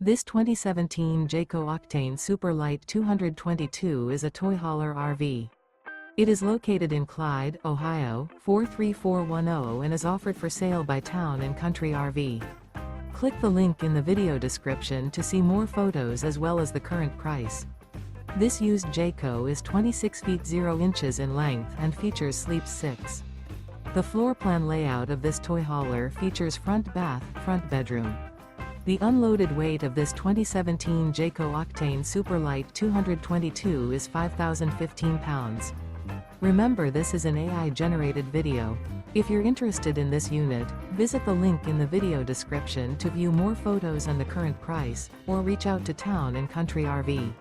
This 2017 Jayco Octane Super Lite 222 is a toy hauler RV. It is located in Clyde, Ohio, 43410 and is offered for sale by Town & Country RV. Click the link in the video description to see more photos as well as the current price. This used Jayco is 26 feet 0 inches in length and features sleeps 6. The floor plan layout of this toy hauler features front bath, front bedroom. The unloaded weight of this 2017 Jayco Octane Super Lite 222 is 5,015 pounds. Remember, this is an AI-generated video. If you're interested in this unit, visit the link in the video description to view more photos and the current price, or reach out to Town & Country RV.